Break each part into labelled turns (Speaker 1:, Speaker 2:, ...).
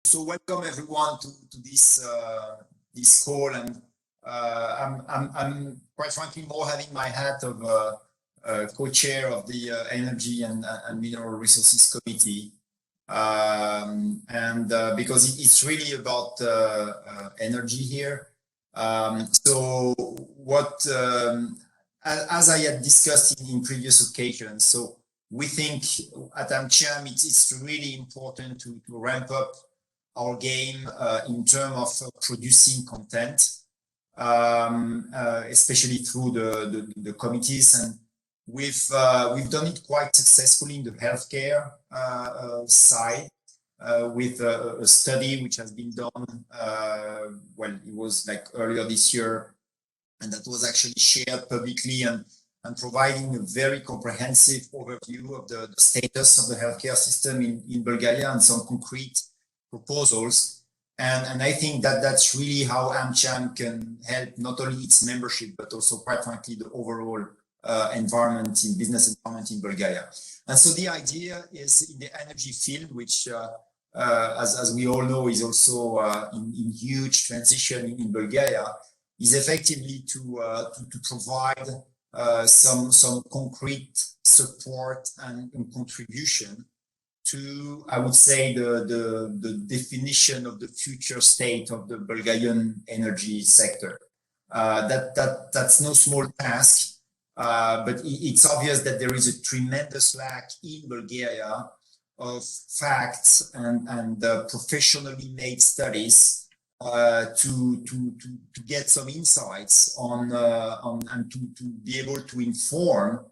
Speaker 1: So welcome everyone to this call, and I'm quite frankly more having my hat of co-chair of the Energy and Mineral Resources Committee, because it's really about energy here. So what, as I had discussed in previous occasions, so we think at AmCham it's really important to ramp up our game in terms of producing content, especially through the committees, and we've done it quite successfully in the healthcare side with a study which has been done. Well, it was like earlier this year, and that was actually shared publicly and providing a very comprehensive overview of the status of the healthcare system in Bulgaria and some concrete proposals. And I think that that's really how AmCham can help not only its membership, but also quite frankly, the overall environment in business environment in Bulgaria. And so the idea is in the energy field, which as we all know is also in huge transition in Bulgaria, is effectively to provide some concrete support and contribution to, I would say, the definition of the future state of the Bulgarian energy sector. That's no small task, but it's obvious that there is a tremendous lack in Bulgaria of facts and professionally made studies to get some insights on and to be able to inform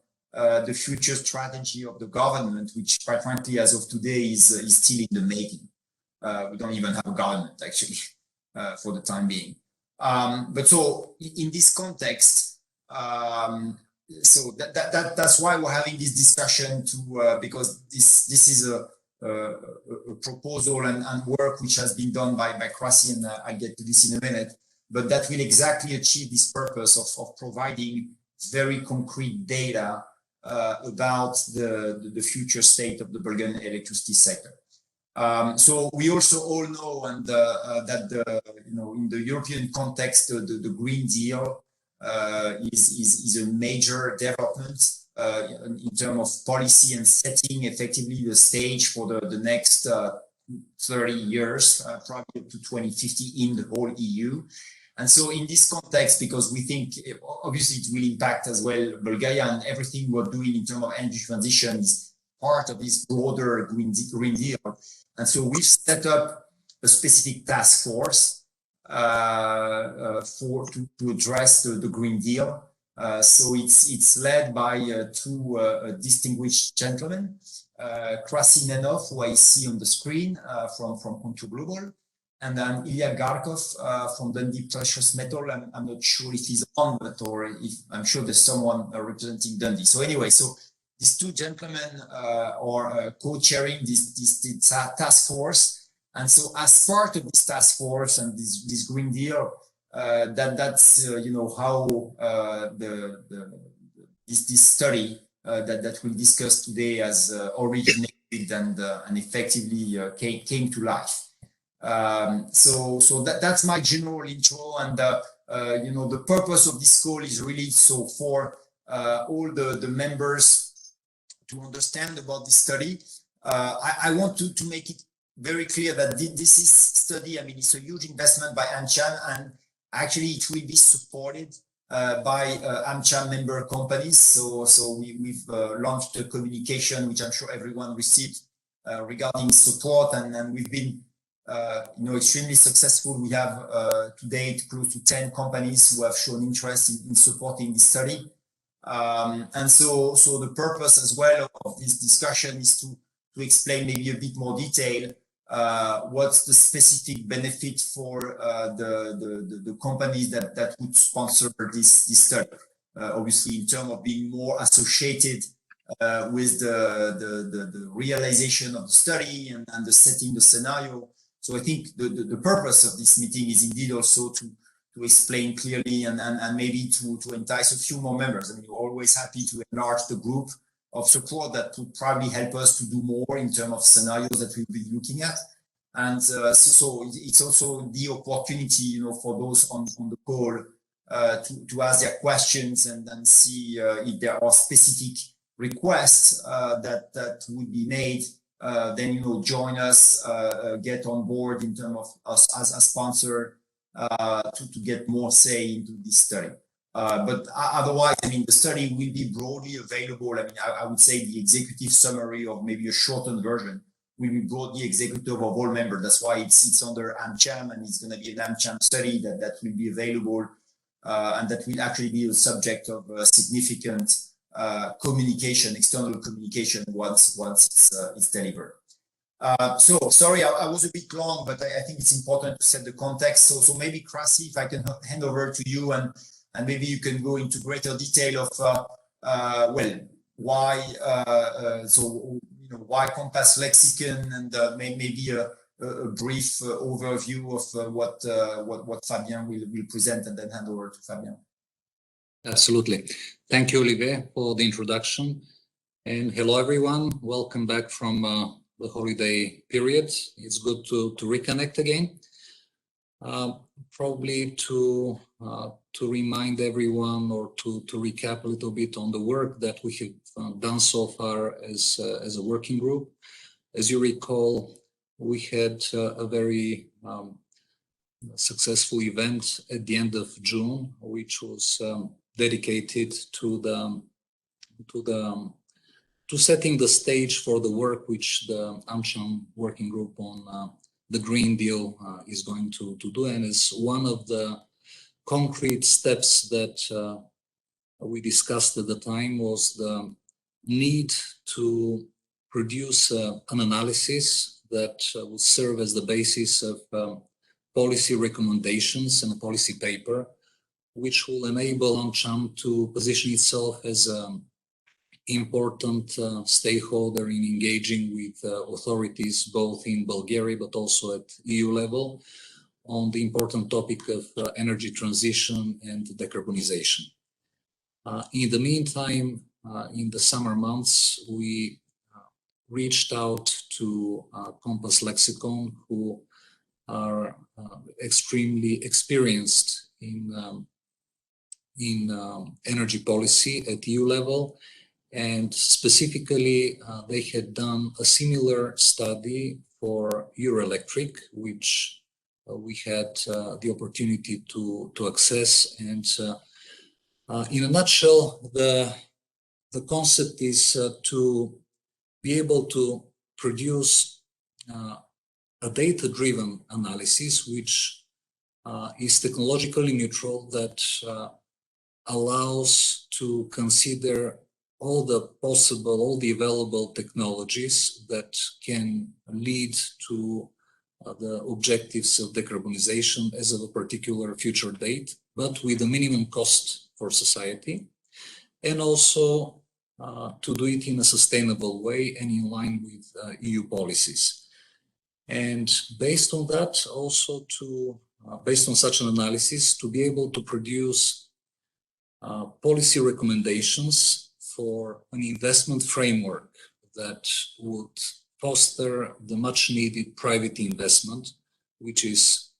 Speaker 1: the future strategy of the government, which quite frankly, as of today, is still in the making. We don't even have a government actually for the time being. But so in this context, so that's why we're having this discussion because this is a proposal and work which has been done by Krasi, and I'll get to this in a minute, but that will exactly achieve this purpose of providing very concrete data about the future state of the Bulgarian electricity sector. So we also all know that in the European context, the Green Deal is a major development in terms of policy and setting effectively the stage for the next 30 years, probably up to 2050 in the whole EU. And so in this context, because we think obviously it will impact as well Bulgaria, and everything we're doing in terms of energy transition is part of this broader Green Deal. And so we've set up a specific task force to address the Green Deal. So it's led by two distinguished gentlemen, Krasi Nenov, who I see on the screen from Contour Global, and then Ilya Garkov from Dundee Precious Metal. I'm not sure if he's on, or if I'm sure there's someone representing Dundee. So anyway, so these two gentlemen are co-chairing this task force. And so as part of this task force and this Green Deal, that's how this study that we'll discuss today has originated and effectively came to life. So that's my general intro, and the purpose of this call is really so for all the members to understand about this study. I want to make it very clear that this is study. I mean, it's a huge investment by AmCham, and actually it will be supported by AmCham member companies. So we've launched a communication, which I'm sure everyone received regarding support, and we've been extremely successful. We have to date close to 10 companies who have shown interest in supporting this study. And so the purpose as well of this discussion is to explain maybe a bit more detail what's the specific benefit for the companies that would sponsor this study. Obviously, in terms of being more associated with the realization of the study and the setting the scenario. So I think the purpose of this meeting is indeed also to explain clearly and maybe to entice a few more members. I mean, we're always happy to enlarge the group of support that would probably help us to do more in terms of scenarios that we'll be looking at. And so it's also the opportunity, you know, for those on the call to ask their questions and see if there are specific requests that would be made. Then, you know, join us, get on board in terms of us as a sponsor to get more say into this study. But otherwise, I mean, the study will be broadly available. I mean, I would say the executive summary or maybe a shortened version will be broadly executive of all members. That's why it's under AmCham, and it's going to be an AmCham study that will be available and that will actually be the subject of significant communication, external communication once it's delivered. So sorry, I was a bit long, but I think it's important to set the context. So maybe Krasi, if I can hand over to you, and maybe you can go into greater detail of well, why so you know, why Compass Lexicon, and maybe a brief overview of what Fabien will present, and then hand over to Fabien.
Speaker 2: Absolutely. Thank you, Olivier, for the introduction. And hello, everyone. Welcome back from the holiday period. It's good to reconnect again. Probably to remind everyone, or to recap a little bit on the work that we have done so far as a working group. As you recall, we had a very successful event at the end of June, which was dedicated to setting the stage for the work which the AmCham working group on the Green Deal is going to do. And as one of the concrete steps that we discussed at the time was the need to produce an analysis that would serve as the basis of policy recommendations and a policy paper, which will enable AmCham to position itself as an important stakeholder in engaging with authorities both in Bulgaria but also at EU level on the important topic of energy transition and decarbonization. In the meantime, in the summer months, we reached out to Compass Lexicon, who are extremely experienced in energy policy at EU level, and specifically they had done a similar study for Euroelectric, which we had the opportunity to access. And in a nutshell, the concept is to be able to produce a data-driven analysis, which is technologically neutral, that allows to consider all the available technologies that can lead to the objectives of decarbonization as of a particular future date, but with a minimum cost for society, and also to do it in a sustainable way and in line with EU policies. And based on that, also based on such an analysis, to be able to produce policy recommendations for an investment framework that would foster the much needed private investment, which is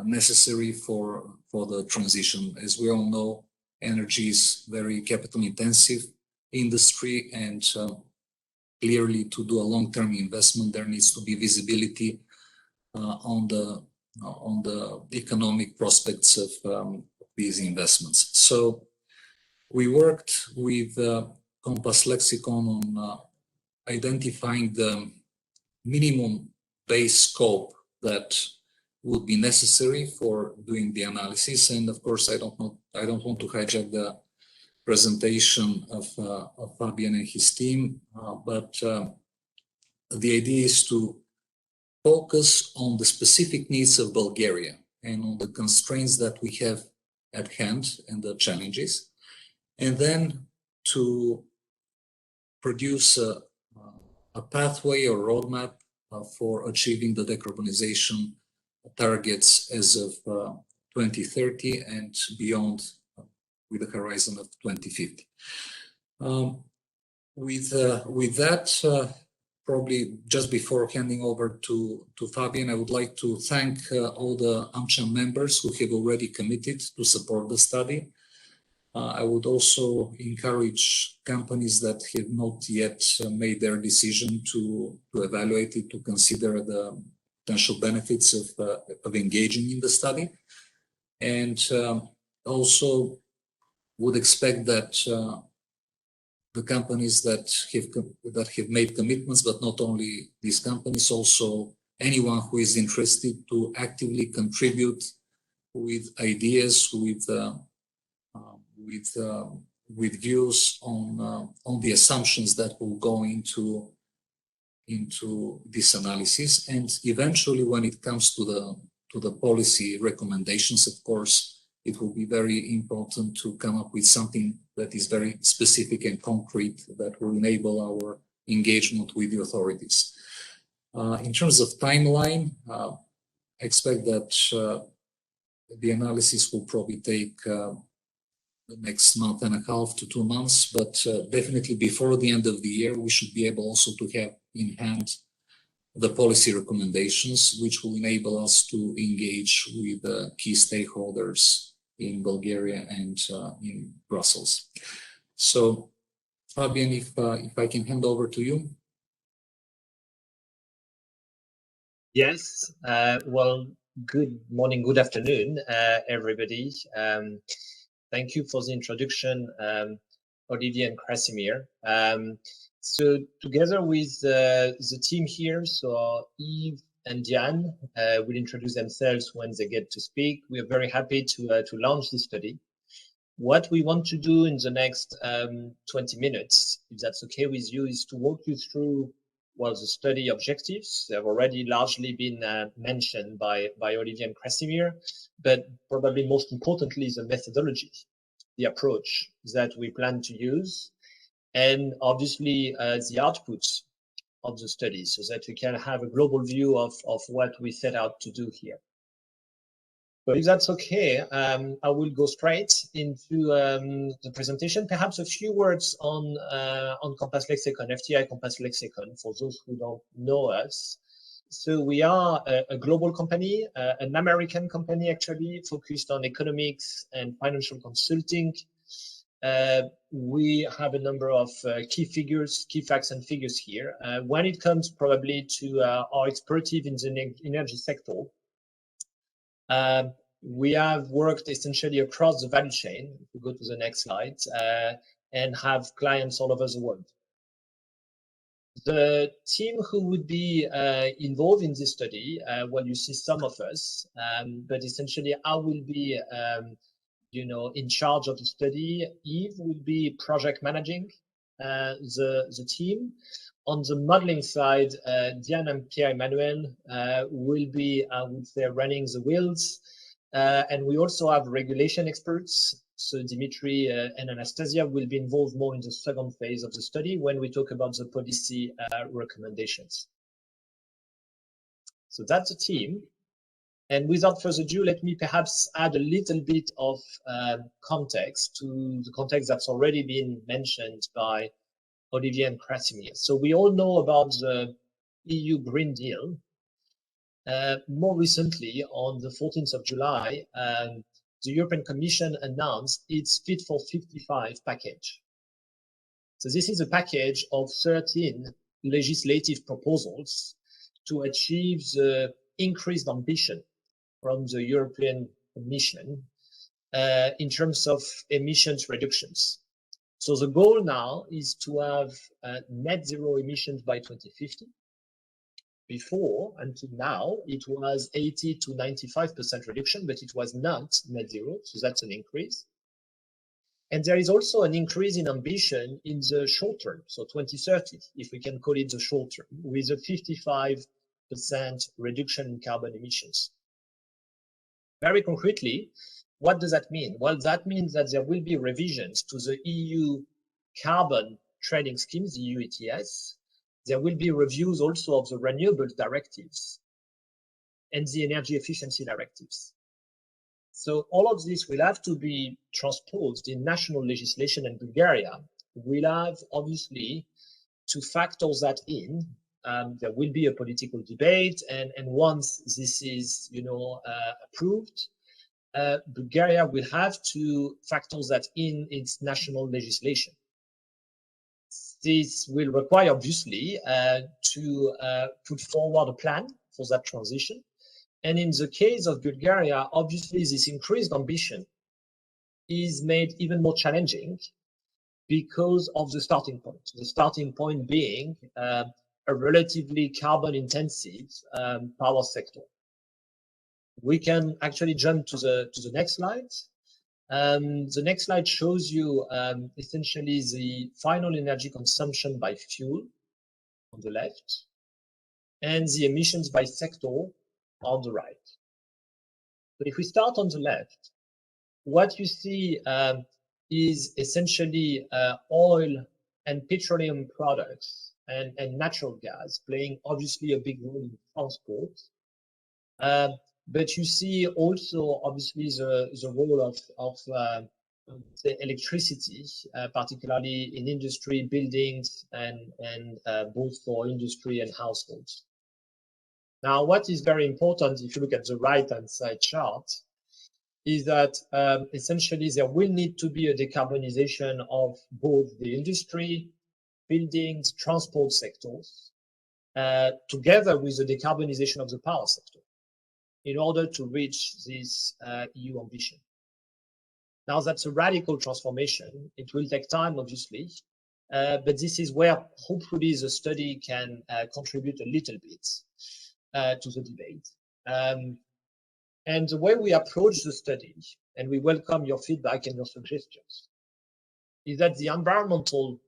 Speaker 2: necessary for the transition. As we all know, energy is very capital intensive industry, and clearly to do a long-term investment, there needs to be visibility on the economic prospects of these investments. So we worked with Compass Lexicon on identifying the minimum base scope that would be necessary for doing the analysis. And of course, I don't want to hijack the presentation of Fabien and his team, but the idea is to focus on the specific needs of Bulgaria and on the constraints that we have at hand and the challenges, and then to produce a pathway or roadmap for achieving the decarbonization targets as of 2030 and beyond, with a horizon of 2050. With that, probably just before handing over to Fabian, I would like to thank all the AmCham members who have already committed to support the study. I would also encourage companies that have not yet made their decision to evaluate it, to consider the potential benefits of engaging in the study. And also would expect that the companies that have made commitments, but not only these companies, also anyone who is interested to actively contribute with ideas, with views on the assumptions that will go into this analysis. And eventually, when it comes to the policy recommendations, of course, it will be very important to come up with something that is very specific and concrete that will enable our engagement with the authorities. In terms of timeline, I expect that the analysis will probably take the next month and a half to 2 months, but definitely before the end of the year, we should be able also to have in hand the policy recommendations, which will enable us to engage with the key stakeholders in Bulgaria and in Brussels. So, Fabian, if I can hand over to you.
Speaker 3: Yes, well, good morning, good afternoon, everybody. Thank you for the introduction, Olivier and Krasimir. So together with the team here, so Yves and Diane will introduce themselves when they get to speak. We are very happy to launch this study. What we want to do in the next 20 minutes, if that's okay with you, is to walk you through the study objectives. They have already largely been mentioned by Olivier and Krasimir, but probably most importantly, the methodology, the approach that we plan to use, and obviously the outputs of the study, so that we can have a global view of what we set out to do here. But if that's okay, I will go straight into the presentation. Perhaps a few words on Compass Lexicon, FTI Compass Lexicon, for those who don't know us. So we are a global company, an American company actually, focused on economics and financial consulting. We have a number of key facts and figures here. When it comes probably to our expertise in the energy sector, we have worked essentially across the value chain, if we go to the next slide, and have clients all over the world. The team who would be involved in this study, well, you see some of us, but essentially I will be in charge of the study. Yves will be project managing the team. On the modeling side, Diane and Pierre-Emmanuel will be, I would say, running the wheels. And we also have regulation experts. So Dimitri and Anastasia will be involved more in the second phase of the study when we talk about the policy recommendations. So that's the team. And without further ado, let me perhaps add a little bit of context to the context that's already been mentioned by Olivier and Krasimir. So we all know about the EU Green Deal. More recently, on the 14th of July, the European Commission announced its Fit for 55 package. So this is a package of 13 legislative proposals to achieve the increased ambition from the European Commission in terms of emissions reductions. So the goal now is to have net zero emissions by 2050. Before, until now, it was 80 to 95% reduction, but it was not net zero, so that's an increase. And there is also an increase in ambition in the short term, so 2030, if we can call it the short term, with a 55% reduction in carbon emissions. Very concretely, what does that mean? Well, that means that there will be revisions to the EU carbon trading schemes, the EU ETS. There will be reviews also of the renewables directives and the energy efficiency directives. So all of this will have to be transposed in national legislation, and Bulgaria will have obviously to factor that in there will be a political debate, and once this is, approved, Bulgaria will have to factor that in its national legislation. This will require, obviously, to put forward a plan for that transition. And in the case of Bulgaria, obviously, this increased ambition is made even more challenging because of the starting point. The starting point being a relatively carbon-intensive power sector. We can actually jump to the next slide. The next slide shows you essentially the final energy consumption by fuel on the left and the emissions by sector on the right. But if we start on the left, what you see is essentially oil and petroleum products and natural gas playing obviously a big role in transport. But you see also obviously the role of the electricity, particularly in industry, buildings, and both for industry and households. Now, what is very important, if you look at the right-hand side chart, is that essentially there will need to be a decarbonization of both the industry, buildings, transport sectors, together with the decarbonization of the power sector in order to reach this EU ambition. Now, that's a radical transformation. It will take time, obviously, but this is where hopefully the study can contribute a little bit to the debate. And the way we approach the study, and we welcome your feedback and your suggestions, is that the environmental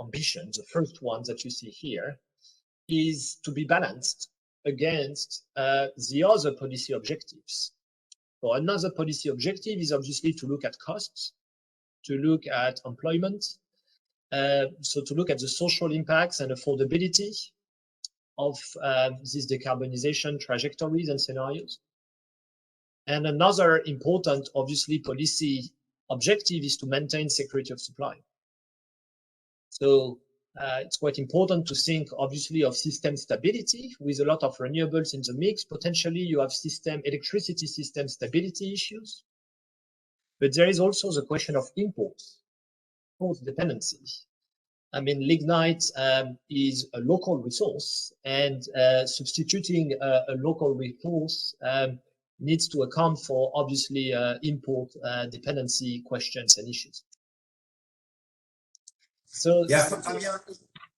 Speaker 3: ambition, the first one that you see here, is to be balanced against the other policy objectives. So another policy objective is obviously to look at costs, to look at employment, so to look at the social impacts and affordability of these decarbonization trajectories and scenarios. And another important, obviously, policy objective is to maintain security of supply. So it's quite important to think, obviously, of system stability with a lot of renewables in the mix. Potentially, you have electricity system stability issues. But there is also the question of imports, import dependency. I mean, lignite is a local resource, and substituting a local resource needs to account for, obviously, import dependency questions and issues. So,
Speaker 1: yeah,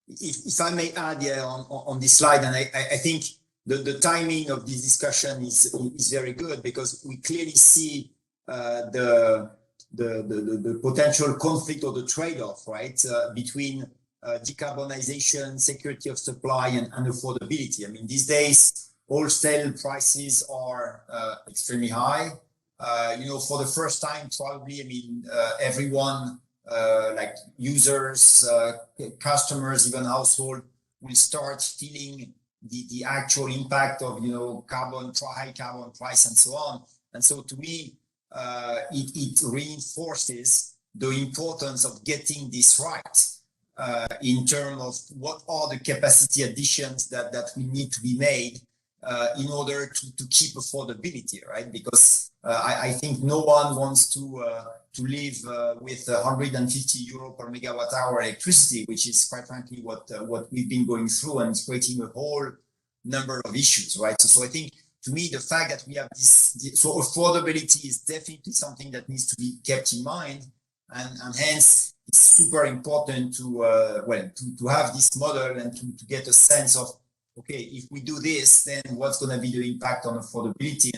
Speaker 1: if I may add, yeah, on this slide, and I think the timing of this discussion is very good, because we clearly see the potential conflict or the trade-off, right, between decarbonization, security of supply, and affordability. I mean, these days, wholesale prices are extremely high. For the first time, probably, I mean, everyone, like users, customers, even household, will start feeling the actual impact of, high carbon price and so on. And so to me, it reinforces the importance of getting this right in terms of what are the capacity additions that we need to be made in order to keep affordability, right? Because I think no one wants to live with 150 euro per megawatt hour electricity, which is quite frankly what we've been going through, and it's creating a whole number of issues, right? So I think, to me, the fact that we have so affordability is definitely something that needs to be kept in mind, and hence it's super important to have this model and to get a sense of, okay, if we do this, then what's going to be the impact on affordability,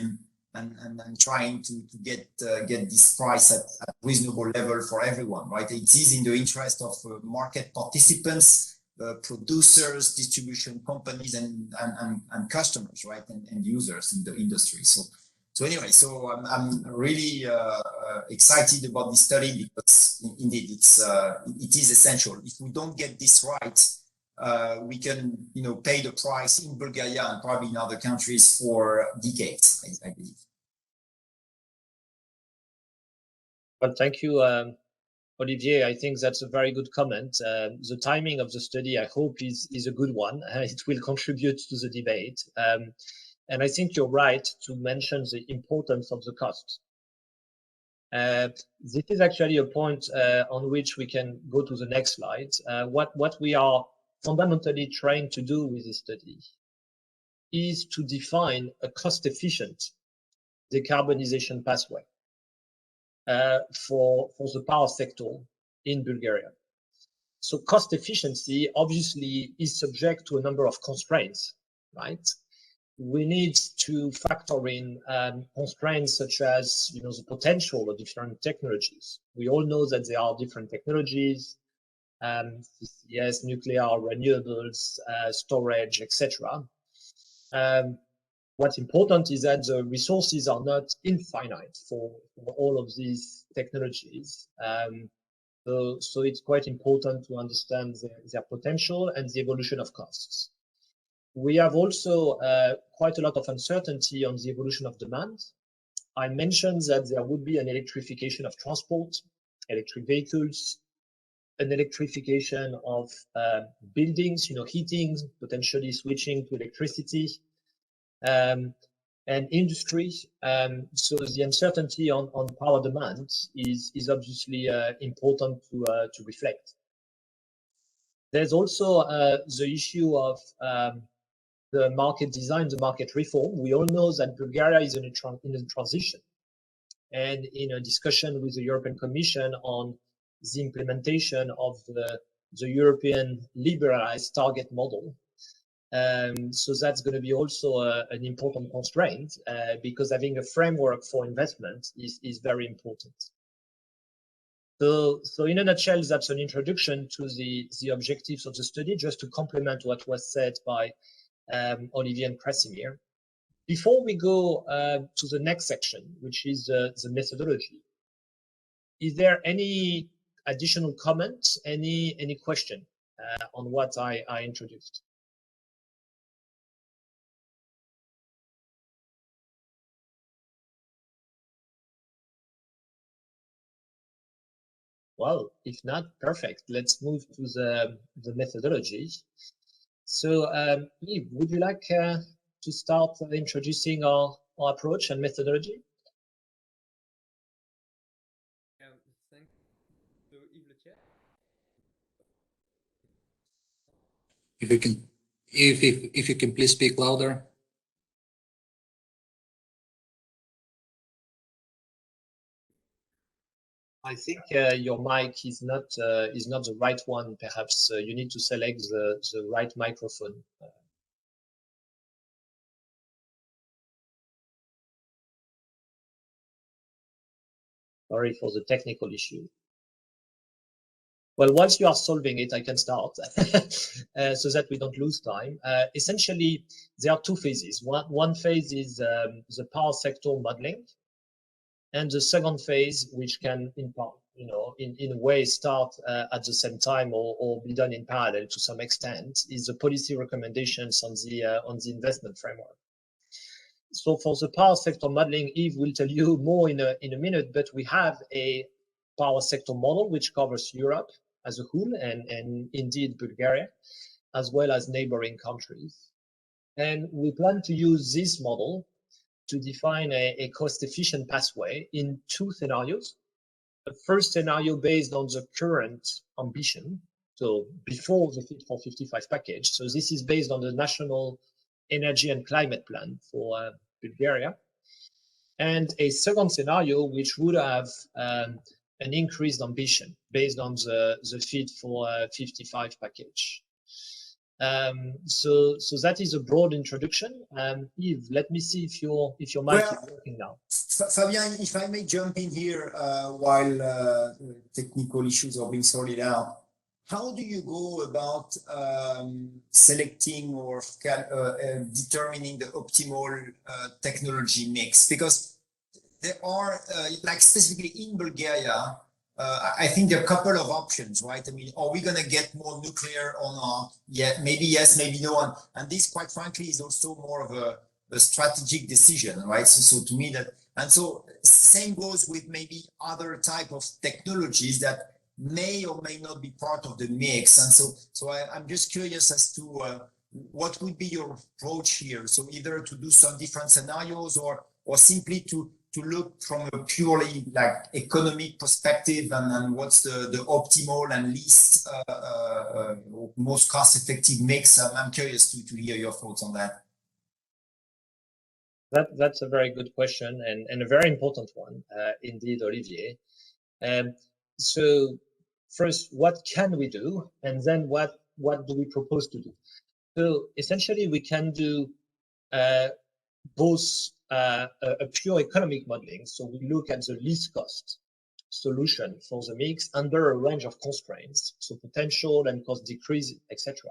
Speaker 1: and trying to get this price at reasonable level for everyone, right? It is in the interest of market participants, producers, distribution companies, and customers, right, and users in the industry. So anyway, I'm really excited about this study, because indeed it is essential. If we don't get this right, we can pay the price in Bulgaria and probably in other countries for decades, I believe.
Speaker 3: Well, thank you, Olivier, I think that's a very good comment. The timing of the study, I hope, is a good one. It will contribute to the debate. And I think you're right to mention the importance of the cost. This is actually a point on which we can go to the next slide. What we are fundamentally trying to do with this study is to define a cost-efficient decarbonization pathway for the power sector in Bulgaria. So cost efficiency obviously is subject to a number of constraints, right? We need to factor in constraints such as, the potential of different technologies. We all know that there are different technologies, CCS, nuclear, renewables, storage, etc. What's important is that the resources are not infinite for all of these technologies. So it's quite important to understand their potential and the evolution of costs. We have also quite a lot of uncertainty on the evolution of demand. I mentioned that there would be an electrification of transport, electric vehicles, an electrification of buildings, heating, potentially switching to electricity, and industry. So the uncertainty on power demand is obviously important to reflect. There's also the issue of the market design, the market reform. We all know that Bulgaria is in a transition, and in a discussion with the European Commission on the implementation of the European liberalized target model. So that's going to be also an important constraint because having a framework for investment is very important. So in a nutshell, that's an introduction to the objectives of the study, just to complement what was said by Olivier and Krasimir. Before we go to the next section, which is the methodology, is there any additional comments, any question on what I introduced? Well, if not, perfect. Let's move to the methodology. So, Yves, would you like to start introducing our approach and methodology?
Speaker 4: Thank you, Yves Le Chair.
Speaker 2: If you can please speak louder.
Speaker 3: I think your mic is not the right one. Perhaps you need to select the right microphone. Sorry for the technical issue. Well, once you are solving it, I can start so that we don't lose time. Essentially, there are two phases. One phase is the power sector modeling, and the second phase, which can in a way start at the same time or be done in parallel to some extent, is the policy recommendations on the investment framework. So for the power sector modeling, Yves will tell you more in a minute, but we have a power sector model which covers Europe as a whole and indeed Bulgaria, as well as neighboring countries. And we plan to use this model to define a cost-efficient pathway in two scenarios. The first scenario based on the current ambition, so before the Fit for 55 package. So this is based on the National Energy and Climate Plan for Bulgaria. And a second scenario, which would have an increased ambition based on the Fit for 55 package. So that is a broad introduction. Yves, let me see if your mic is working now.
Speaker 1: Fabien, if I may jump in here while technical issues are being sorted out. How do you go about selecting or determining the optimal technology mix? Because there are, like specifically in Bulgaria, I think there are a couple of options, right? I mean, are we going to get more nuclear or not? Yeah, maybe yes, maybe no. And this, quite frankly, is also more of a strategic decision, right? So to me that, and so same goes with maybe other type of technologies that may or may not be part of the mix. And so I'm just curious as to what would be your approach here. So either to do some different scenarios or simply to look from a purely like economic perspective and what's the optimal and least most cost-effective mix. I'm curious to hear your thoughts on that.
Speaker 3: That's a very good question and a very important one, indeed, Olivier. So first, what can we do? And then what do we propose to do? So essentially, we can do both a pure economic modeling. So we look at the least cost solution for the mix under a range of constraints, so potential and cost decrease, etc.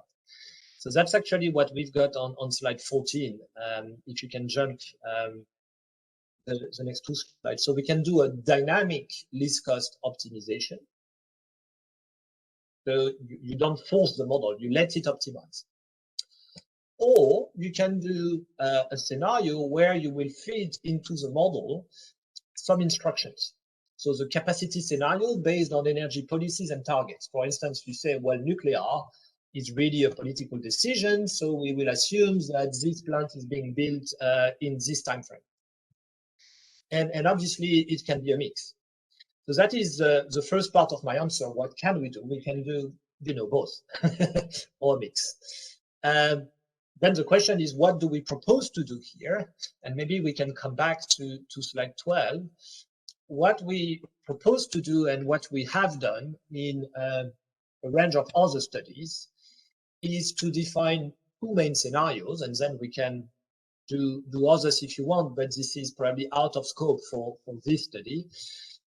Speaker 3: So that's actually what we've got on slide 14. If you can jump the next two slides. So we can do a dynamic least cost optimization. So you don't force the model, you let it optimize. Or you can do a scenario where you will feed into the model some instructions. So the capacity scenario based on energy policies and targets. For instance, you say, well, nuclear is really a political decision, so we will assume that this plant is being built in this time frame. And obviously, it can be a mix. So that is the first part of my answer. What can we do? We can do, both or a mix. Then the question is, what do we propose to do here? And maybe we can come back to slide 12. What we propose to do and what we have done in a range of other studies is to define two main scenarios, and then we can do others if you want, but this is probably out of scope for this study.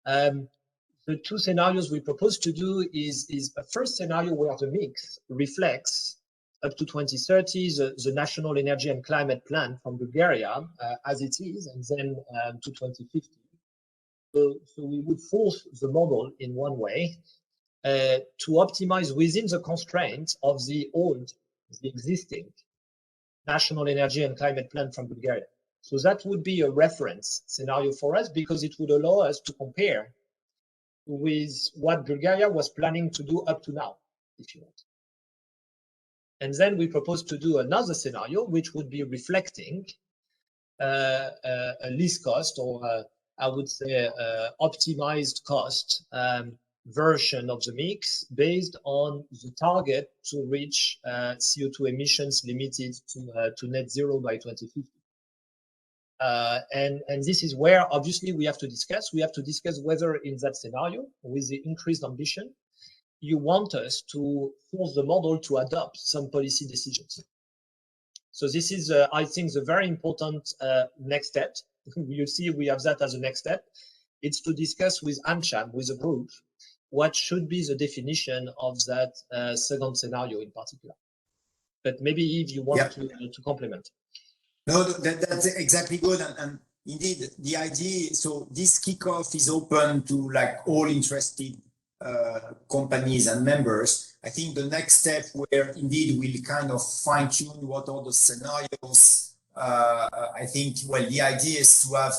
Speaker 3: The two scenarios we propose to do is a first scenario where the mix reflects up to 2030 the National Energy and Climate Plan from Bulgaria as it is, and then to 2050. So we would force the model in one way to optimize within the constraints of the existing National Energy and Climate Plan from Bulgaria. So that would be a reference scenario for us because it would allow us to compare with what Bulgaria was planning to do up to now, if you want. And then we propose to do another scenario, which would be reflecting a least cost, or I would say optimized cost version of the mix based on the target to reach CO2 emissions limited to net zero by 2050. And this is where obviously we have to discuss whether in that scenario, with the increased ambition, you want us to force the model to adopt some policy decisions. So this is, I think, the very important next step. You see, we have that as a next step. It's to discuss with AmCham, with a group, what should be the definition of that second scenario in particular. But maybe Yves, you want to complement.
Speaker 1: No, that's exactly good. And indeed, the idea, so this kickoff is open to like all interested companies and members. I think the next step where indeed we'll kind of fine tune what are the scenarios. I think, well, the idea is to have,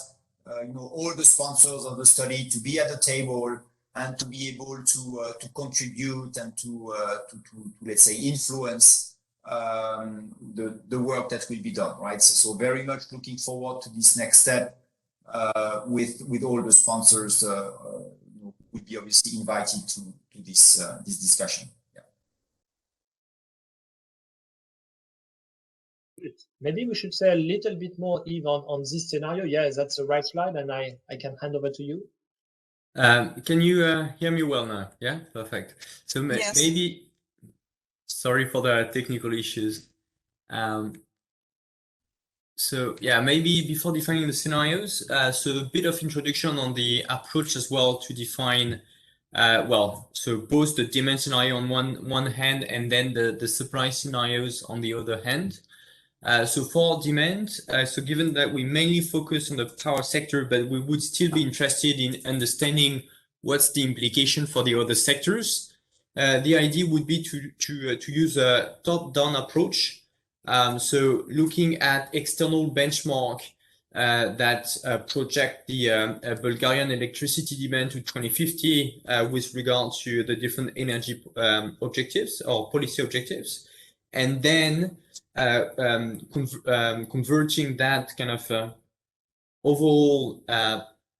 Speaker 1: all the sponsors of the study to be at the table and to be able to contribute and to let's say, influence the work that will be done, right? So very much looking forward to this next step with all the sponsors would be obviously invited to this discussion. Yeah.
Speaker 3: Maybe we should say a little bit more, Yves, on this scenario. Yeah, that's the right slide, and I can hand over to you.
Speaker 4: Can you hear me well now? Yeah, perfect. So
Speaker 5: yes.
Speaker 4: Maybe, sorry for the technical issues. So yeah, maybe before defining the scenarios, so a bit of introduction on the approach as well to define, so both the demand scenario on one hand and then the supply scenarios on the other hand. So for demand, so given that we mainly focus on the power sector, but we would still be interested in understanding what's the implication for the other sectors. The idea would be to use a top-down approach. So looking at external benchmark that project the Bulgarian electricity demand to 2050 with regard to the different energy objectives or policy objectives, and then converting that kind of overall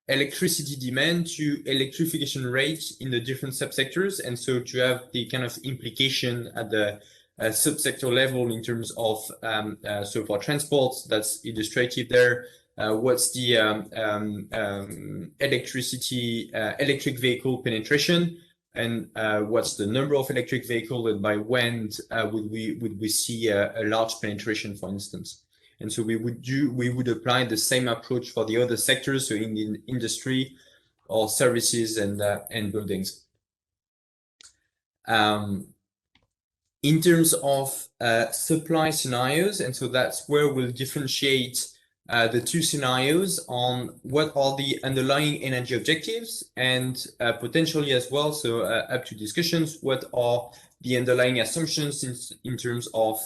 Speaker 4: electricity demand to electrification rates in the different subsectors, and so to have the kind of implication at the subsector level in terms of so for transport, that's illustrated there. What's the electric vehicle penetration, and what's the number of electric vehicles, and by when would we see a large penetration, for instance. And so we would apply the same approach for the other sectors, so in the industry or services and buildings. In terms of supply scenarios, and so that's where we'll differentiate the two scenarios on what are the underlying energy objectives, and potentially as well, so up to discussions, what are the underlying assumptions in terms of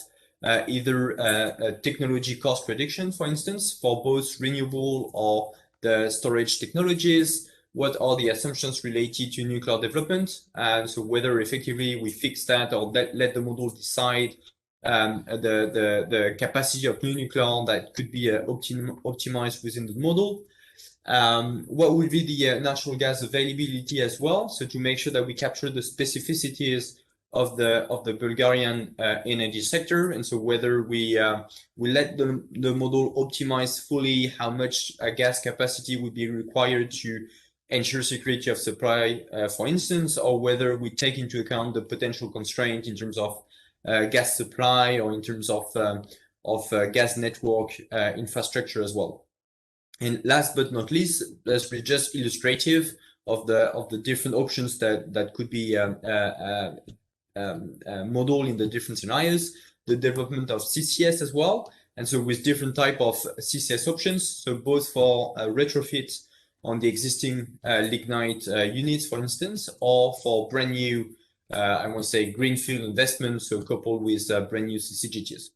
Speaker 4: either a technology cost prediction, for instance, for both renewable or the storage technologies. What are the assumptions related to nuclear development? So whether effectively we fix that or let the model decide the capacity of new nuclear that could be optimized within the model. What would be the natural gas availability as well? So to make sure that we capture the specificities of the Bulgarian energy sector, and so whether we let the model optimize fully how much gas capacity would be required to ensure security of supply, for instance, or whether we take into account the potential constraint in terms of gas supply or in terms of gas network infrastructure as well. And last but not least, let's be just illustrative of the different options that could be modeled in the different scenarios. The development of CCS as well, and so with different type of CCS options, so both for retrofit on the existing lignite units, for instance, or for brand new, I want to say, greenfield investments, so coupled with brand new CCGTs.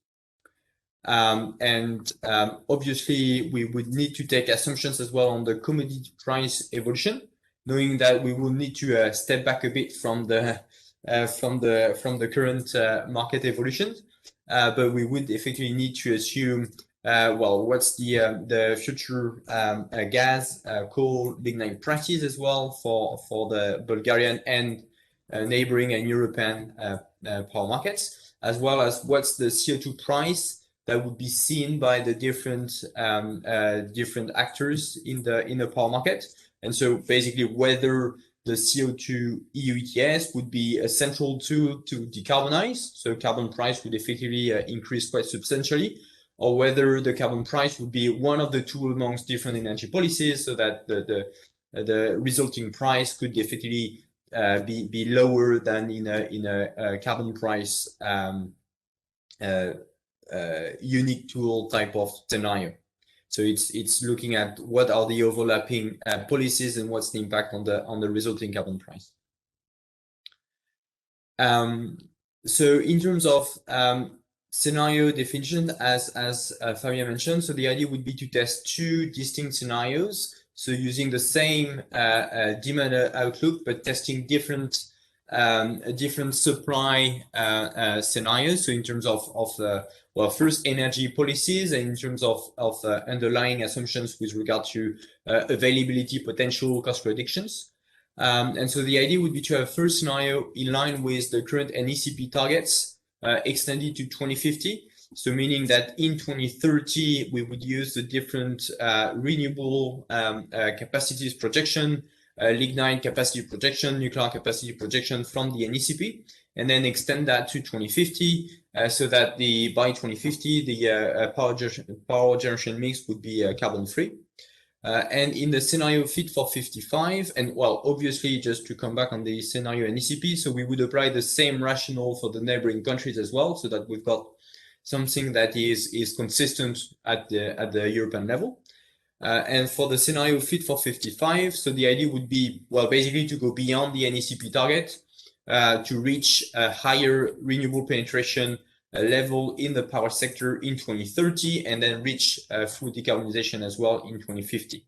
Speaker 4: Obviously, we would need to take assumptions as well on the commodity price evolution, knowing that we will need to step back a bit from the current market evolution, but we would effectively need to assume well, what's the future gas, coal, lignite prices as well for the Bulgarian and neighboring and European power markets, as well as what's the CO2 price that would be seen by the different actors in the power market. And so basically whether the CO2 EU ETS would be a central tool to decarbonize, so carbon price would effectively increase quite substantially, or whether the carbon price would be one of the tools amongst different energy policies, so that the resulting price could effectively be lower than in a carbon price unique tool type of scenario. So it's looking at what are the overlapping policies and what's the impact on the resulting carbon price. So in terms of scenario definition, as Fabien mentioned, so the idea would be to test two distinct scenarios. So using the same demand outlook, but testing different supply scenarios. So in terms of well, first energy policies, and in terms of underlying assumptions with regard to availability, potential, cost predictions. And so the idea would be to have first scenario in line with the current NECP targets extended to 2050. So meaning that in 2030, we would use the different renewable capacities projection, lignite capacity projection, nuclear capacity projection from the NECP, and then extend that to 2050, so that by 2050, the power generation mix would be carbon free. And in the scenario fit for 55, and well, obviously, just to come back on the scenario NECP, so we would apply the same rationale for the neighboring countries as well, so that we've got something that is consistent at the European level. And for the scenario fit for 55, so the idea would be, well, basically to go beyond the NECP target, to reach a higher renewable penetration level in the power sector in 2030, and then reach full decarbonization as well in 2050.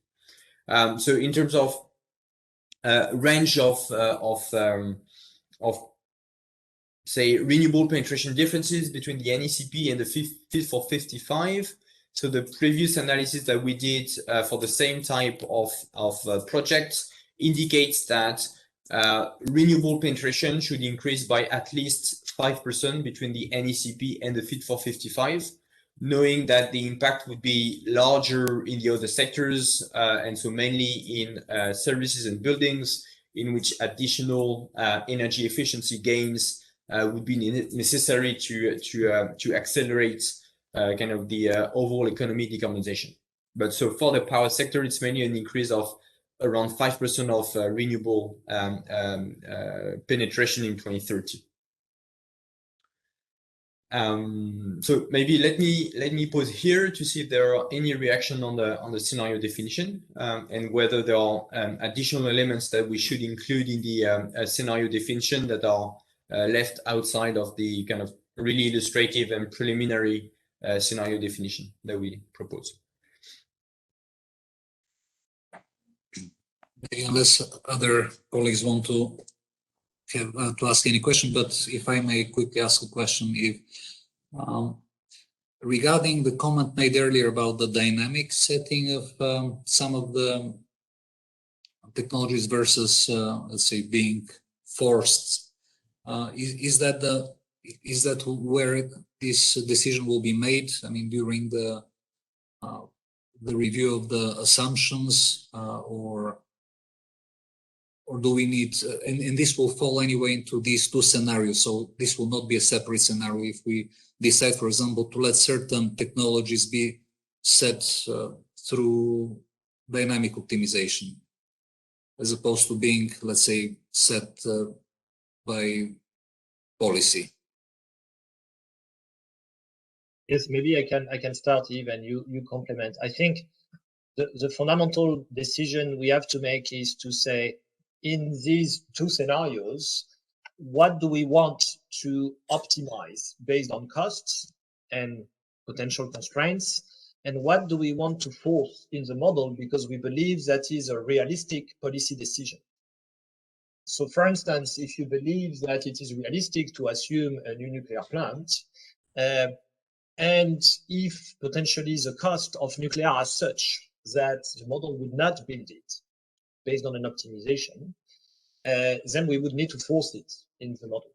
Speaker 4: So in terms of range of say renewable penetration differences between the NECP and the Fit for 55. So the previous analysis that we did for the same type of projects indicates that renewable penetration should increase by at least 5% between the NECP and the Fit for 55, knowing that the impact would be larger in the other sectors, and so mainly in services and buildings, in which additional energy efficiency gains would be necessary to accelerate kind of the overall economy decarbonization. But so for the power sector, it's mainly an increase of around 5% of renewable penetration in 2030. So maybe let me pause here to see if there are any reaction on the scenario definition, and whether there are additional elements that we should include in the scenario definition that are left outside of the kind of really illustrative and preliminary scenario definition that we propose.
Speaker 2: Unless other colleagues want to ask any question, but if I may quickly ask a question, if regarding the comment made earlier about the dynamic setting of some of the technologies versus, let's say, being forced, is that where this decision will be made? I mean, during the review of the assumptions, or do we need, and this will fall anyway into these two scenarios. So this will not be a separate scenario if we decide, for example, to let certain technologies be set through dynamic optimization, as opposed to being, let's say, set by policy.
Speaker 3: Yes, maybe I can start, Yves, and you complement. I think the fundamental decision we have to make is to say, in these two scenarios, what do we want to optimize based on costs and potential constraints? And what do we want to force in the model because we believe that is a realistic policy decision? So for instance, if you believe that it is realistic to assume a new nuclear plant, and if potentially the cost of nuclear as such that the model would not build it based on an optimization, then we would need to force it in the model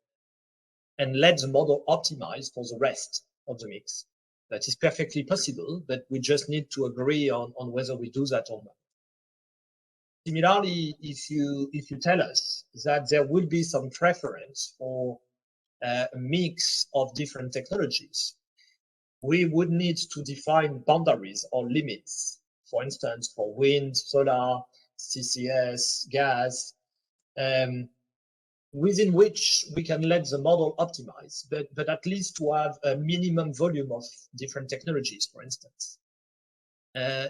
Speaker 3: and let the model optimize for the rest of the mix. That is perfectly possible, but we just need to agree on whether we do that or not. Similarly, if you tell us that there will be some preference for a mix of different technologies, we would need to define boundaries or limits, for instance, for wind, solar, CCS, gas, within which we can let the model optimize, but at least to have a minimum volume of different technologies, for instance.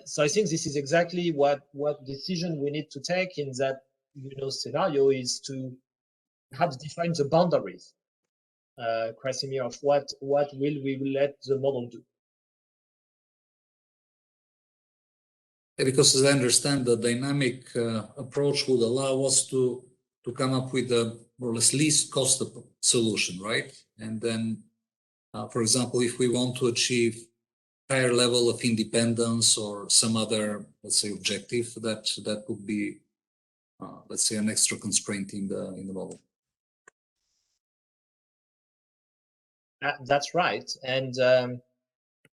Speaker 3: So I think this is exactly what decision we need to take in that scenario, is to perhaps define the boundaries, Krasimir, of what will we let the model do.
Speaker 2: Because as I understand, the dynamic approach would allow us to come up with a more or less least cost solution, right? And then, for example, if we want to achieve higher level of independence or some other, let's say, objective, that would be, let's say, an extra constraint in the model.
Speaker 3: That's right, and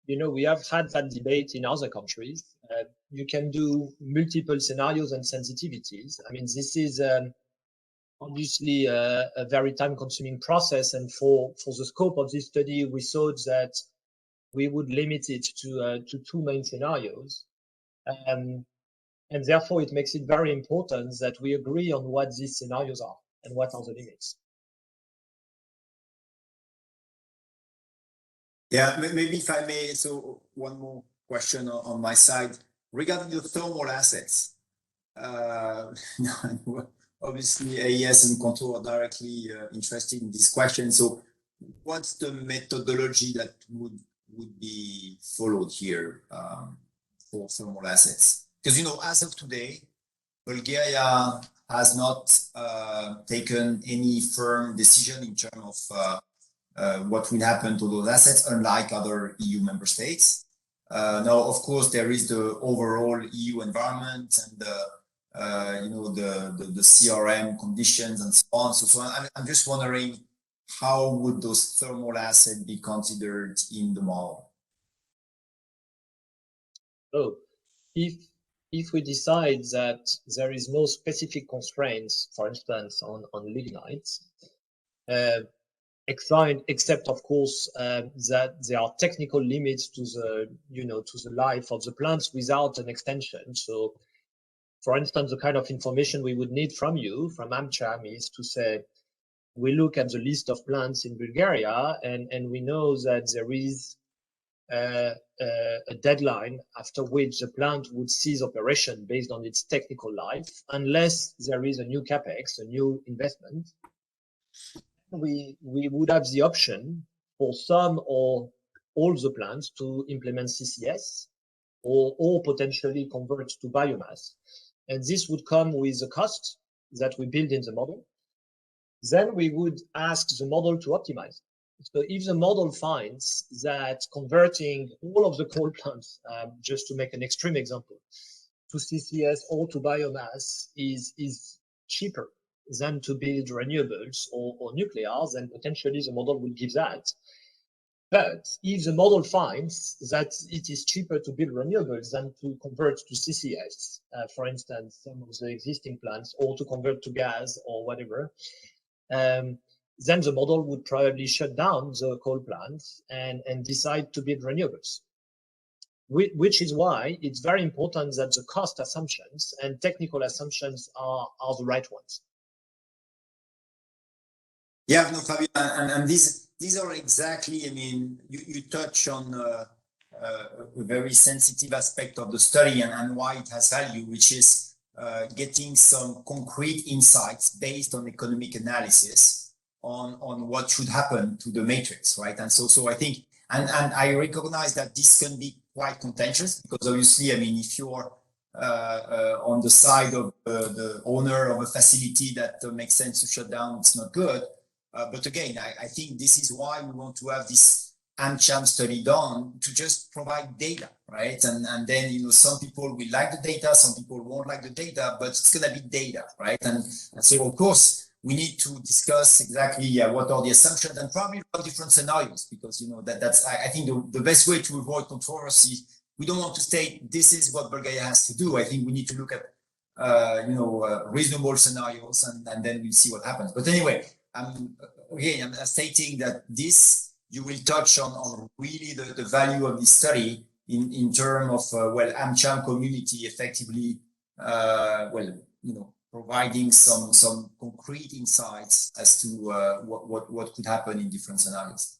Speaker 3: we have had that debate in other countries. You can do multiple scenarios and sensitivities. I mean, this is obviously a very time-consuming process, and for the scope of this study, we thought that we would limit it to two main scenarios, and therefore it makes it very important that we agree on what these scenarios are and what are the limits.
Speaker 1: Yeah, maybe if I may, so one more question on my side regarding the thermal assets. Obviously, AES and Contour are directly interested in this question. So what's the methodology that would be followed here for thermal assets? Because, you know, as of today, Bulgaria has not taken any firm decision in terms of what will happen to those assets, unlike other EU member states. Now, of course, there is the overall EU environment and you know, the CRM conditions and so on. So I'm just wondering, how would those thermal assets be considered in the model?
Speaker 3: Oh, if we decide that there is no specific constraints, for instance, on lignite, except of course that there are technical limits to the, you know, to the life of the plants without an extension. So, for instance, the kind of information we would need from you, from AmCham, is to say, we look at the list of plants in Bulgaria, and we know that there is a deadline after which the plant would cease operation based on its technical life, unless there is a new capex, a new investment. We would have the option for some or all the plants to implement CCS or potentially convert to biomass. And this would come with a cost that we build in the model. Then we would ask the model to optimize. So if the model finds that converting all of the coal plants, just to make an extreme example, to CCS or to biomass is cheaper than to build renewables or nuclear, then potentially the model will give that. But if the model finds that it is cheaper to build renewables than to convert to CCS, for instance, some of the existing plants, or to convert to gas or whatever, then the model would probably shut down the coal plants and decide to build renewables. Which is why it's very important that the cost assumptions and technical assumptions are the right ones.
Speaker 1: Yeah, no, Fabio, and these are exactly, I mean, you touch on a very sensitive aspect of the study and why it has value, which is getting some concrete insights based on economic analysis on what should happen to the matrix, right? And so I think, and I recognize that this can be quite contentious, because obviously, I mean, if you're on the side of the owner of a facility that makes sense to shut down, it's not good. But again, I think this is why we want to have this AmCham study done, to just provide data, right? And then, you know, some people will like the data, some people won't like the data, but it's going to be data, right? And so, of course, we need to discuss exactly what are the assumptions and probably different scenarios, because, you know, that's, I think the best way to avoid controversy, we don't want to state this is what Bulgaria has to do. I think we need to look at, you know, reasonable scenarios, and then we'll see what happens. But anyway, again, I'm stating that this, you will touch on really the value of this study in terms of, well, AmCham community effectively, well, you know, providing some concrete insights as to what could happen in different scenarios.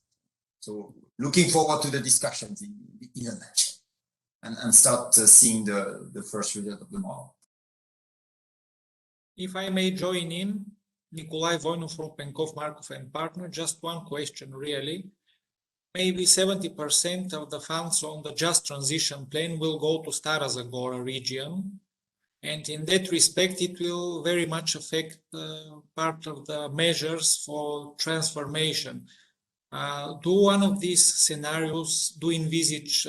Speaker 1: So looking forward to the discussions in a nutshell, and start seeing the first result of the model.
Speaker 5: If I may join in, Nikolai Voinov from Penkov, Markov and Partner, just one question really. Maybe 70% of the funds on the Just Transition Plan will go to Stara Zagora region. And in that respect, it will very much affect part of the measures for transformation. Do one of these scenarios envisage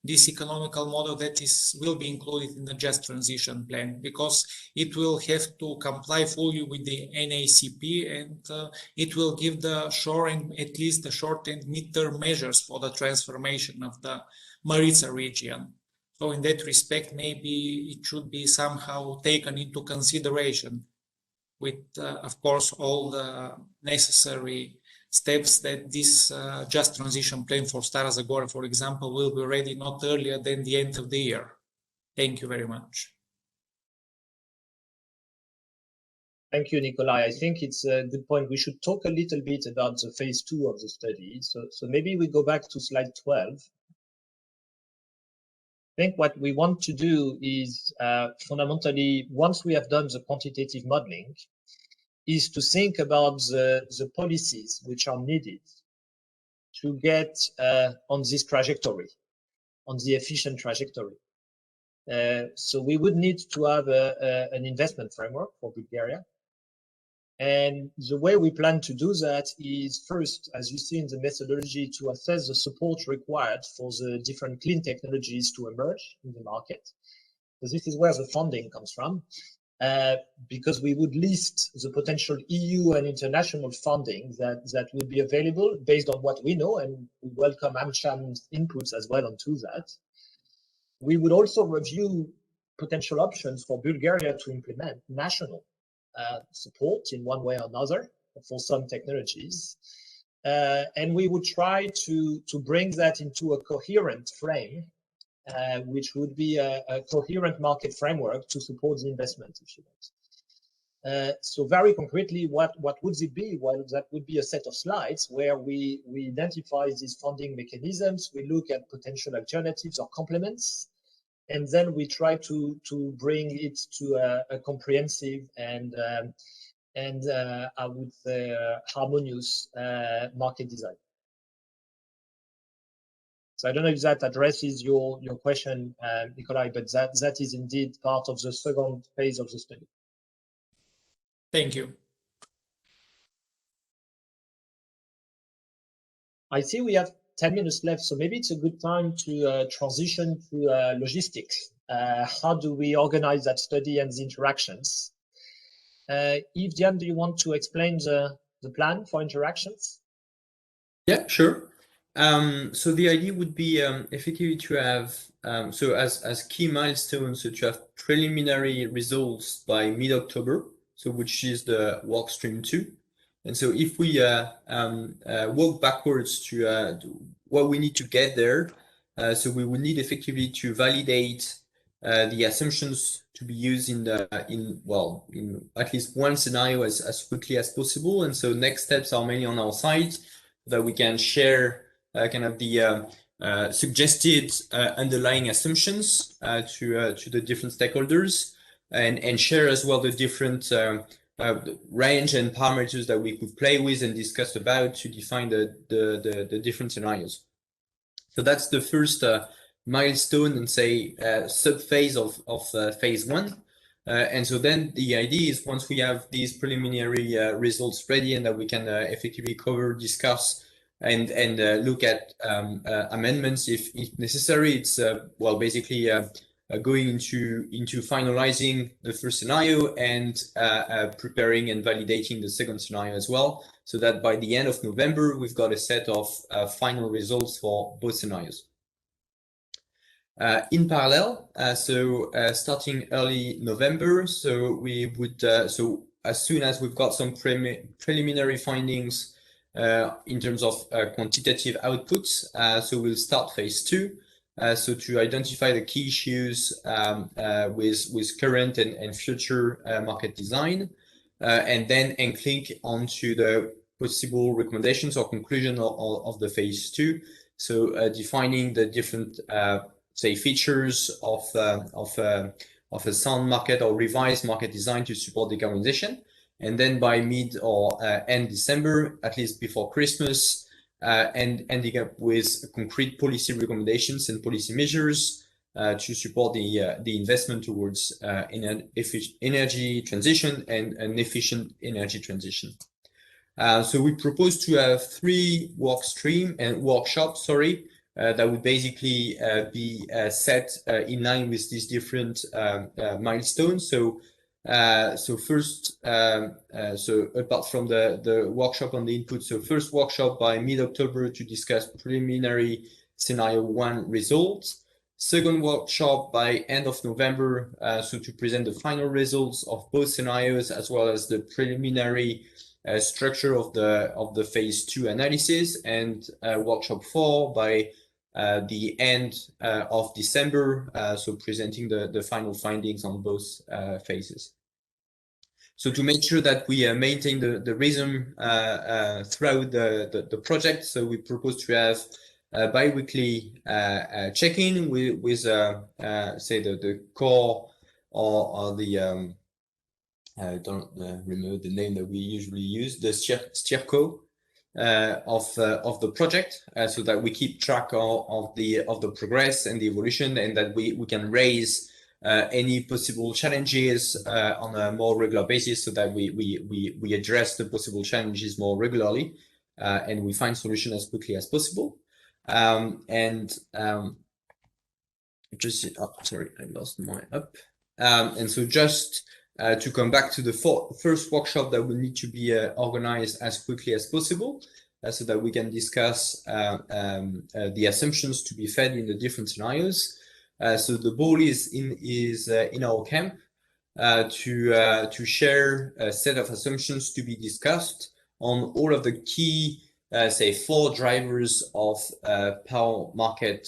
Speaker 5: this economical model that will be included in the Just Transition Plan, because it will have to comply fully with the NACP, and it will give the short and at least the short and mid-term measures for the transformation of the Maritsa region. So in that respect, maybe it should be somehow taken into consideration with, of course, all the necessary steps that this Just Transition Plan for Stara Zagora, for example, will be ready not earlier than the end of the year. Thank you very much.
Speaker 3: Thank you, Nikolai. I think it's a good point. We should talk a little bit about the phase 2 of the study. So maybe we go back to slide 12. I think what we want to do is fundamentally, once we have done the quantitative modeling, is to think about the policies which are needed to get on this trajectory, on the efficient trajectory. So we would need to have an investment framework for Bulgaria. And the way we plan to do that is first, as you see in the methodology, to assess the support required for the different clean technologies to emerge in the market. Because this is where the funding comes from. Because we would list the potential EU and international funding that would be available based on what we know, and we welcome AmCham's inputs as well onto that. We would also review potential options for Bulgaria to implement national support in one way or another for some technologies. And we would try to bring that into a coherent frame, which would be a coherent market framework to support the investment, if you want. So very concretely, what would it be? Well, that would be a set of slides where we identify these funding mechanisms, we look at potential alternatives or complements, and then we try to bring it to a comprehensive and I would say harmonious market design. So I don't know if that addresses your question, Nikolai, but that is indeed part of the second phase of the study.
Speaker 5: Thank you.
Speaker 3: I see we have 10 minutes left, so maybe it's a good time to transition to logistics. How do we organize that study and the interactions? Yves, Diane, do you want to explain the plan for interactions?
Speaker 4: Yeah, sure. So the idea would be effectively to have, so as key milestones, so to have preliminary results by mid-October, so which is the work stream 2. And so if we walk backwards to what we need to get there, so we would need effectively to validate the assumptions to be used in at least one scenario as quickly as possible. And so next steps are mainly on our side that we can share kind of the suggested underlying assumptions to the different stakeholders, and share as well the different range and parameters that we could play with and discuss about to define the different scenarios. So that's the first milestone and say sub-phase of phase 1. And so then the idea is once we have these preliminary results ready and that we can effectively cover, discuss, and look at amendments if necessary. It's basically going into finalizing the first scenario and preparing and validating the second scenario as well, so that by the end of November we've got a set of final results for both scenarios. In parallel, starting early November, so we would so as soon as we've got some preliminary findings in terms of quantitative outputs, so we'll start phase 2. So to identify the key issues with current and future market design, and then click onto the possible recommendations or conclusion of the phase 2. So defining the different say features of a sound market or revised market design to support decarbonization. And then by mid or end December, at least before Christmas, and ending up with concrete policy recommendations and policy measures to support the investment towards energy transition and an efficient energy transition. So we propose to have 3 workshops, that would basically be set in line with these different milestones. So first, so apart from the workshop on the input, so first workshop by mid-October to discuss preliminary scenario 1 results. Second workshop by end of November, so to present the final results of both scenarios as well as the preliminary structure of the phase 2 analysis, and workshop 4 by the end of December, so presenting the final findings on both phases. So to make sure that we maintain the rhythm throughout the project, so we propose to have bi-weekly check-in with say the core or I don't remember the name that we usually use, the steerco of the project, so that we keep track of the progress and the evolution, and that we can raise any possible challenges on a more regular basis, so that we address the possible challenges more regularly, and we find solution as quickly as possible. Sorry, I lost my up. And so just to come back to the first workshop, that will need to be organized as quickly as possible, so that we can discuss the assumptions to be fed in the different scenarios. So the ball is in our camp to share a set of assumptions to be discussed on all of the key, say, 4 drivers of power market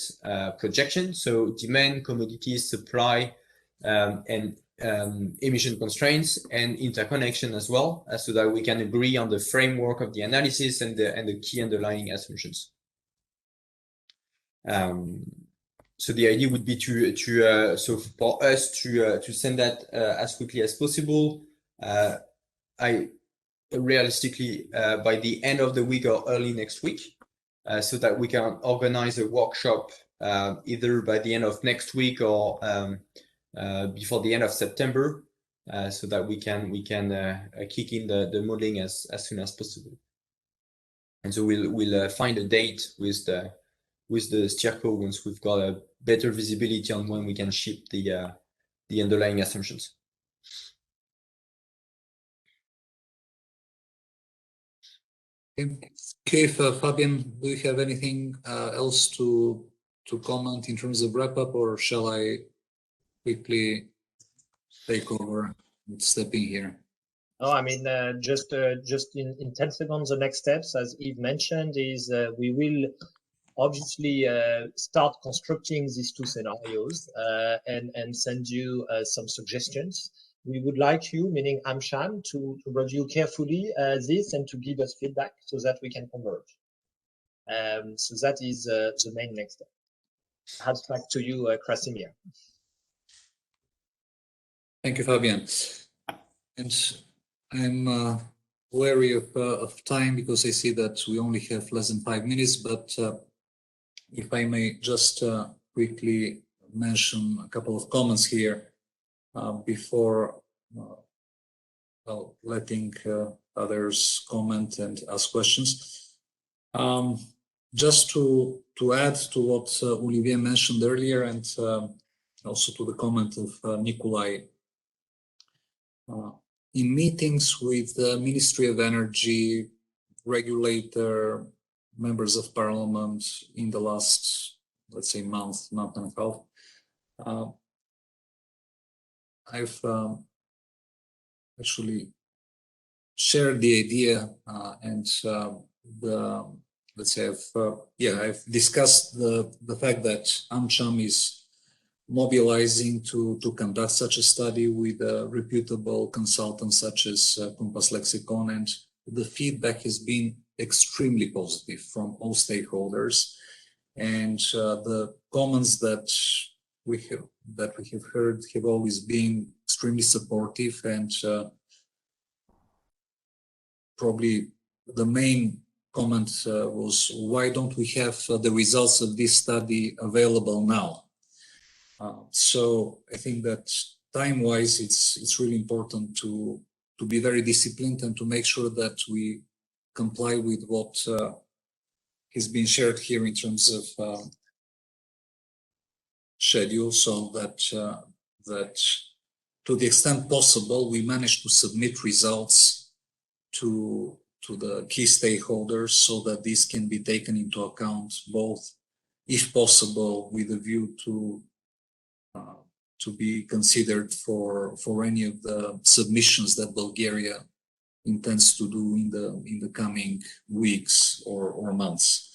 Speaker 4: projection. So demand, commodities, supply, and emission constraints, and interconnection as well, so that we can agree on the framework of the analysis and the key underlying assumptions. So the idea would be so for us to send that as quickly as possible. Realistically by the end of the week or early next week, so that we can organize a workshop either by the end of next week or before the end of September, so that we can kick in the modeling as soon as possible. And so we'll find a date with the steerco once we've got a better visibility on when we can ship the underlying assumptions.
Speaker 2: Okay, Fabian, do you have anything else to comment in terms of wrap up, or shall I quickly take over and step in here?
Speaker 3: No, I mean, just in 10 seconds, the next steps, as Yves mentioned, is we will obviously start constructing these 2 scenarios and send you some suggestions. We would like you, meaning AmCham, to review carefully this and to give us feedback so that we can converge. So that is the main next step. Perhaps back to you, Krasimir.
Speaker 2: Thank you, Fabian. And I'm wary of time, because I see that we only have less than 5 minutes, but if I may just quickly mention a couple of comments here before letting others comment and ask questions. Just to add to what Olivier mentioned earlier, and also to the comment of Nikolai, in meetings with the Ministry of Energy, regulator, members of parliament in the last, let's say, month and a half, I've actually shared the idea and let's say I've discussed the fact that AmCham is mobilizing to conduct such a study with reputable consultants such as Compass Lexicon, and the feedback has been extremely positive from all stakeholders, and the comments that we have heard have always been extremely supportive, and probably the main comment was, why don't we have the results of this study available now? So I think that time-wise, it's really important to be very disciplined and to make sure that we comply with what has been shared here in terms of schedule, so that to the extent possible, we manage to submit results to the key stakeholders, so that this can be taken into account, both, if possible, with a view to be considered for any of the submissions that Bulgaria intends to do in the coming weeks or months.